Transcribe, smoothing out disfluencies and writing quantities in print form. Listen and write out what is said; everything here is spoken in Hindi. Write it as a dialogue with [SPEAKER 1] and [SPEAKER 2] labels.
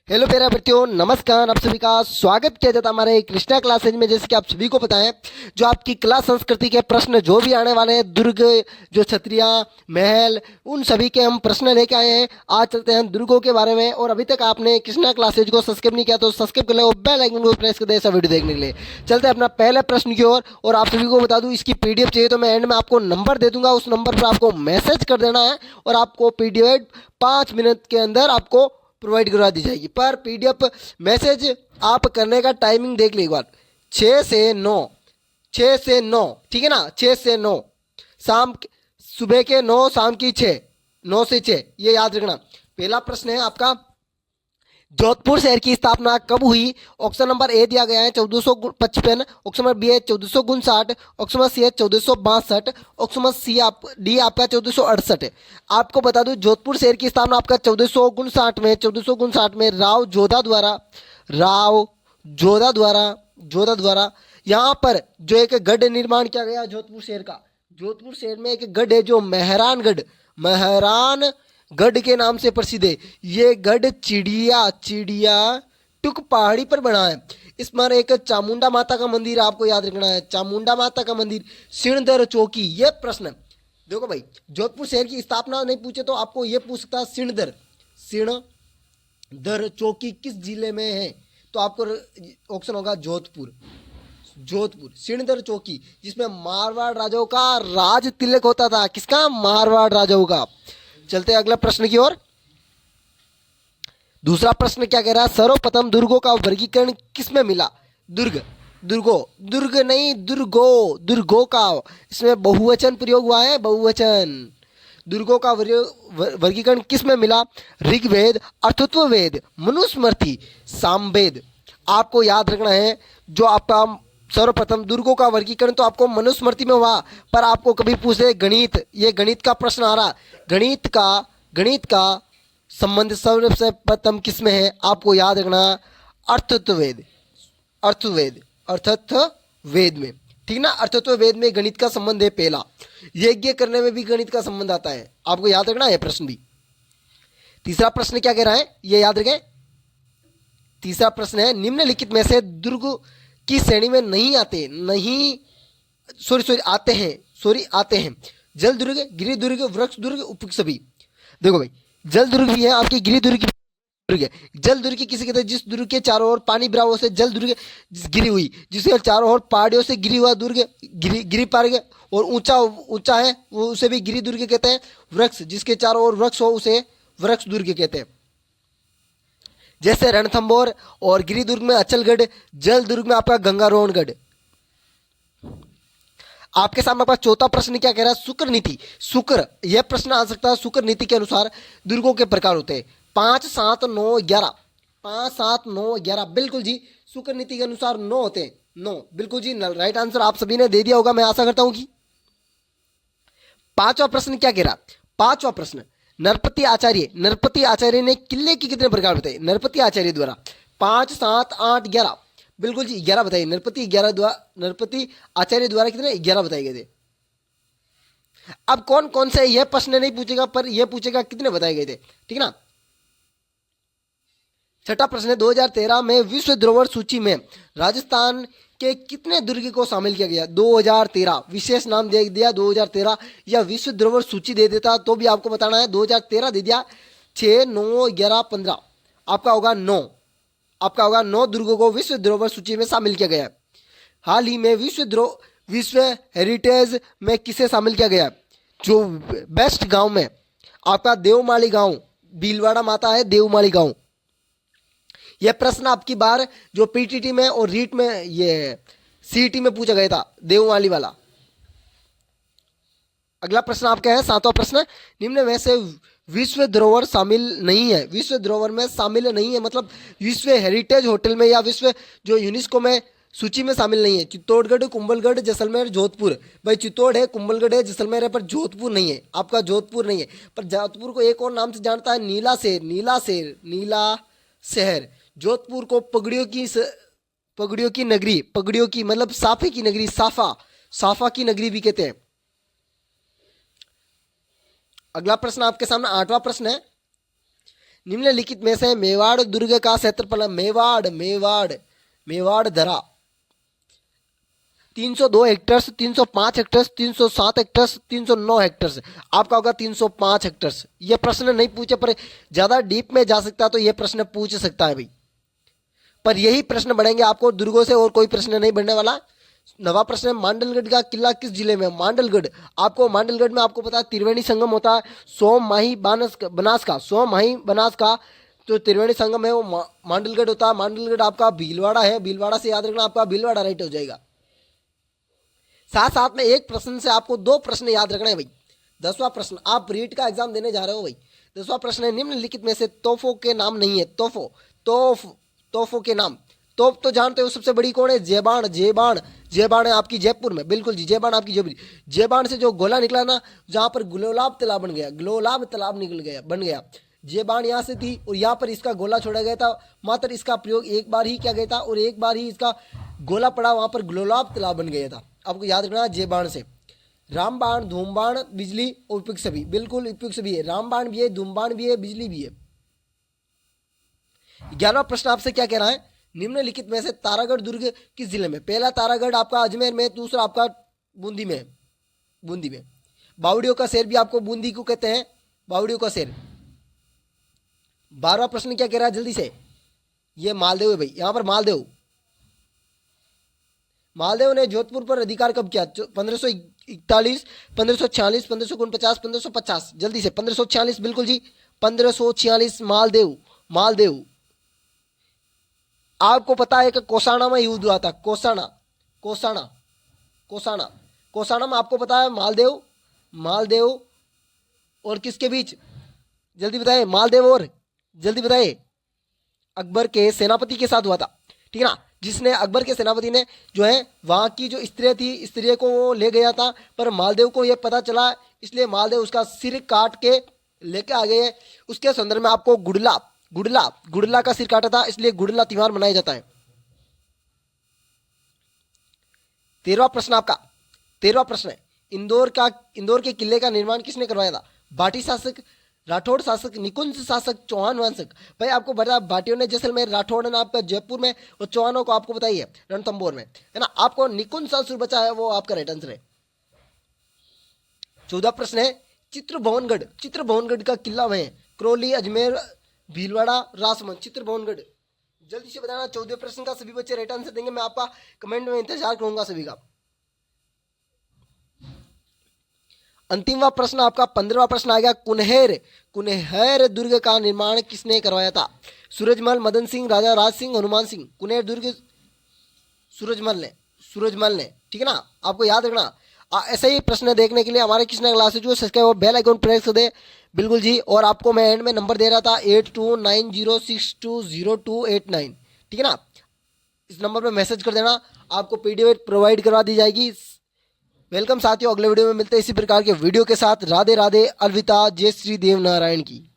[SPEAKER 1] हेलो प्यारे बच्चों, नमस्कार। आप सभी का स्वागत किया जाता है हमारे कृष्णा क्लासेज में। जैसे कि आप सभी को पता है, जो आपकी कला संस्कृति के प्रश्न जो भी आने वाले हैं, दुर्ग, जो छतरियाँ, महल, उन सभी के हम प्रश्न लेके आए हैं। आज चलते हैं दुर्गों के बारे में। और अभी तक आपने कृष्णा क्लासेज को सब्सक्राइब नहीं किया तो सब्सक्राइब कर ले और बेल आइकन को प्रेस कर दे ऐसा वीडियो देखने के लिए। चलते हैं अपना पहले प्रश्न की ओर। और आप सभी को बता दूँ, इसकी पीडीएफ चाहिए तो मैं एंड में आपको नंबर दे दूंगा। उस नंबर पर आपको मैसेज कर देना है और आपको पीडीएफ 5 मिनट के अंदर आपको प्रोवाइड करवा दी जाएगी। पर पीडीएफ मैसेज आप करने का टाइमिंग देख लीजिए एक बार, 6 से 9, ठीक है ना। 6 से 9 सुबह के 9, शाम की 6, 9 से 6, ये याद रखना। पहला प्रश्न है आपका, जोधपुर शहर की स्थापना कब हुई? ऑप्शन नंबर ए दिया गया है 1455, ऑप्शन नंबर बी है 1459, ऑप्शन नंबर सी है 1462, ऑप्शन नंबर डी आपका 1468 है। आपको बता दूं, जोधपुर शहर की स्थापना आपका 1459 में राव जोधा द्वारा यहाँ पर जो एक गढ़ निर्माण किया गया जोधपुर शहर का। जोधपुर शहर में एक गढ़ है जो मेहरान गढ़ के नाम से प्रसिद्ध है। ये गढ़ चिड़िया टुक पहाड़ी पर बना है। इस पर एक चामुंडा माता का मंदिर आपको याद रखना है, चामुंडा माता का मंदिर। सिणधर चौकी, ये प्रश्न देखो भाई, जोधपुर शहर की स्थापना नहीं पूछे तो आपको ये पूछ सकता है सिणधर चौकी किस जिले में है? तो आपको ऑप्शन होगा जोधपुर। सिणधर चौकी, जिसमें मारवाड़ राजाओं का राज तिलक होता था। किसका? मारवाड़ राजाओं का। चलते हैं अगला प्रश्न की ओर। दूसरा प्रश्न क्या कह रहा है? सर्वप्रथम दुर्गों का वर्गीकरण किसमें मिला? दुर्गों का, इसमें बहुवचन प्रयोग हुआ है, बहुवचन। दुर्गों का वर्गीकरण किसमें मिला? ऋग्वेद, अथर्ववेद, मनुस्मृति, सामवेद। आपको याद रखना है, जो आपका सर्वप्रथम दुर्गों का वर्गीकरण तो आपको मनुस्मृति में हुआ। पर आपको कभी पूछे गणित, ये गणित का प्रश्न आ रहा, गणित का संबंध सर्वसे प्रथम किसमें है? आपको याद रखना अर्थत्ववेद में, ठीक ना। अर्थत्ववेद में गणित का संबंध है पहला। यज्ञ करने में भी गणित का संबंध आता है, आपको याद रखना है प्रश्न भी। तीसरा प्रश्न क्या कह रहा है, ये याद रखें। तीसरा प्रश्न है, निम्नलिखित में से दुर्ग की श्रेणी में आते हैं जल दुर्ग, गिरि दुर्ग, वृक्ष दुर्ग, उपयुक्त सभी। देखो भाई, जल दुर्ग भी है आपकी, गिरि दुर्ग है। जल दुर्ग किसे कहते हैं? जिस दुर्ग के चारों ओर पानी बहाव से जल दुर्ग गिरी हुई, जिसके चारों ओर पहाड़ियों से गिरी हुआ दुर्ग गिरी पार्ग, और ऊंचा है वो, उसे भी गिरि दुर्ग कहते हैं। वृक्ष, जिसके चारों ओर वृक्ष हो, उसे वृक्ष दुर्ग कहते हैं। जैसे रणथंभौर और गिरि दुर्ग में अचलगढ़, जल दुर्ग में आपका गंगारोहणगढ़। आपके सामने आपका चौथा प्रश्न क्या कह रहा है? शुक्र, यह प्रश्न आ सकता है। शुक्र नीति के अनुसार दुर्गों के प्रकार होते हैं 5, 7, 9, 11। 5, 7, 9, 11, बिल्कुल जी। शुक्र नीति के अनुसार 9 होते हैं, 9, बिल्कुल जी। राइट आंसर आप सभी ने दे दिया होगा, मैं आशा करता हूं कि। पांचवा प्रश्न क्या कह रहा? पांचवा प्रश्न, नरपति आचार्य ने किले की कितने प्रकार बताए? नरपति आचार्य द्वारा 5, 7, 8, 11, बिल्कुल जी 11 बताइए। नरपति आचार्य द्वारा कितने? 11 बताए गए थे। अब कौन कौन से, यह प्रश्न नहीं पूछेगा, पर यह पूछेगा कितने बताए गए थे, ठीक ना। छठा प्रश्न है, 2013 में विश्व धरोहर सूची में राजस्थान के कितने दुर्ग को शामिल किया गया? 2013, विशेष नाम दे दिया 2013, या विश्व धरोहर सूची दे देता तो भी आपको बताना है। 2013 दे दिया। 6, 9, 11, 15, आपका होगा 9। आपका होगा 9 दुर्गों को विश्व धरोहर सूची में शामिल किया गया। हाल ही में विश्व हेरिटेज में किसे शामिल किया गया? जो बेस्ट गांव में आपका देवमाली गांव, भीलवाड़ा माता है देवमाली गांव। यह प्रश्न आपकी बार जो पीटीटी में और रीट में, ये सीईटी में पूछा गया था, देवमाली वाला। अगला प्रश्न आपका है 7वां प्रश्न, निम्न में से विश्व धरोहर शामिल नहीं है। विश्व धरोहर में शामिल नहीं है मतलब विश्व हेरिटेज होटल में या विश्व जो यूनेस्को में सूची में शामिल नहीं है। चित्तौड़गढ़, कुंभलगढ़, जैसलमेर, जोधपुर। भाई चित्तौड़ है, कुंभलगढ़ है, जैसलमेर है, पर जोधपुर नहीं है। आपका जोधपुर नहीं है। पर जोधपुर को एक और नाम से जानता है, नीला शहर। जोधपुर को पगड़ियों की नगरी, पगड़ियों की मतलब साफे की नगरी, साफा की नगरी भी कहते हैं। अगला प्रश्न आपके सामने 8वां प्रश्न है, निम्नलिखित में से मेवाड़ दुर्ग का क्षेत्रफल, मेवाड़ धरा 302 हेक्टर्स, 305 हेक्टर्स, 307 हेक्टर्स, 309 हेक्टर्स। आपका होगा 305 हेक्टर्स। ये प्रश्न नहीं पूछे पर ज्यादा डीप में जा सकता है तो ये प्रश्न पूछ सकता है भाई, पर यही प्रश्न बढ़ेंगे आपको दुर्गों से, और कोई प्रश्न नहीं बढ़ने वाला। नवा प्रश्न है, मांडलगढ़ का किला किस जिले में? मांडलगढ़, आपको मांडलगढ़ में आपको पता है त्रिवेणी संगम होता है, सोम माही बनास का, सोम माही बनास का तो त्रिवेणी संगम है वो मांडलगढ़ होता है। मांडलगढ़ आपका भीलवाड़ा है, भीलवाड़ा से याद रखना, आपका भीलवाड़ा राइट हो जाएगा। साथ साथ में एक प्रश्न से आपको दो प्रश्न याद रखना है भाई। 10वां प्रश्न, आप रीट का एग्जाम देने जा रहे हो भाई। 10वां प्रश्न है, निम्नलिखित में से तोफों के नाम नहीं है। तोफों के नाम। तोप तो जानते हो सबसे बड़ी कौन है? जेबान है आपकी जयपुर में, बिल्कुल जी, जेबान आपकी जयपुर। जेबान से जो गोला निकला ना, जहां पर गुलाब तालाब बन गया, गुलाब तालाब बन गया, जेबान यहाँ से थी और यहाँ पर इसका गोला छोड़ा गया था। मात्र इसका प्रयोग एक बार ही किया गया था और एक बार ही इसका गोला पड़ा, वहां पर गुलाब तालाब बन गया था। आपको याद रखना जेबान से। रामबाण, धूमबाण, बिजली और उपयुक्त भी, बिल्कुल उपयुक्त भी है। रामबाण भी है, धूमबाण भी है, बिजली भी है। 11वां प्रश्न आपसे क्या कह रहा है? निम्नलिखित में से तारागढ़ दुर्ग किस जिले में? पहला तारागढ़ आपका अजमेर में, दूसरा आपका बूंदी में। बावड़ियों का शेर भी आपको बूंदी को कहते हैं, बावड़ियों का शेर। 12वां प्रश्न क्या कह रहा है जल्दी से? ये मालदेव है भाई, यहां पर मालदेव ने जोधपुर पर अधिकार कब किया? 1541, 1546, 1549, 1550। जल्दी से 1546, बिल्कुल जी, 1546 मालदेव। आपको पता है कि कोसाना में युद्ध हुआ था, कोसाना में आपको पता है मालदेव और किसके बीच? जल्दी बताइए, मालदेव और जल्दी बताइए, अकबर के सेनापति के साथ हुआ था, ठीक है ना। जिसने अकबर के सेनापति ने जो है वहां की जो स्त्री थी, स्त्री को वो ले गया था, पर मालदेव को ये पता चला, इसलिए मालदेव उसका सिर काट के लेके आ गए। उसके संदर्भ में आपको गुड़ला का सिर काटा था, इसलिए गुड़ला त्योहार मनाया जाता है। 13वां प्रश्न आपका, 13वां प्रश्न है, इंदौर के किले का निर्माण किसने करवाया था? भाटी शासक, राठौड़ शासक, निकुंज शासक, चौहान वंशक। भाई आपको बता, भाटियों ने जैसलमेर, राठौड़ ने आपका जयपुर में और चौहानों को आपको बताइए रणथंभौर में, है ना। आपको निकुंज शासक बचा है, वो आपका राइट आंसर है। 14वां प्रश्न है, चित्रभवनगढ़ का किला में करौली, अजमेर, भीलवाड़ा, राजमहल। चित्रभवनगढ़, जल्दी से बताना। 14वें प्रश्न का सभी बच्चे राइट आंसर देंगे, मैं आपका कमेंट में इंतजार करूंगा सभी का। अंतिमवा प्रश्न आपका 15वां प्रश्न आ गया, कुन्हेर दुर्ग का निर्माण किसने करवाया था? सूरजमल, मदन सिंह, राजा राज सिंह, हनुमान सिंह। कुन्हेर दुर्ग सूरजमल ने, ठीक है ना, आपको याद रखना। ऐसे ही प्रश्न देखने के लिए हमारे कृष्णा क्लासेस जो सब्सक्राइब और बेल आइकन प्रेस कर दे, बिल्कुल जी। और आपको मैं एंड में नंबर दे रहा था 8290620289, ठीक है ना। इस नंबर पे मैसेज कर देना, आपको पीडीएफ प्रोवाइड करवा दी जाएगी। वेलकम साथियों, अगले वीडियो में मिलते हैं इसी प्रकार के वीडियो के साथ। राधे राधे, अलविदा, जय श्री देव नारायण की।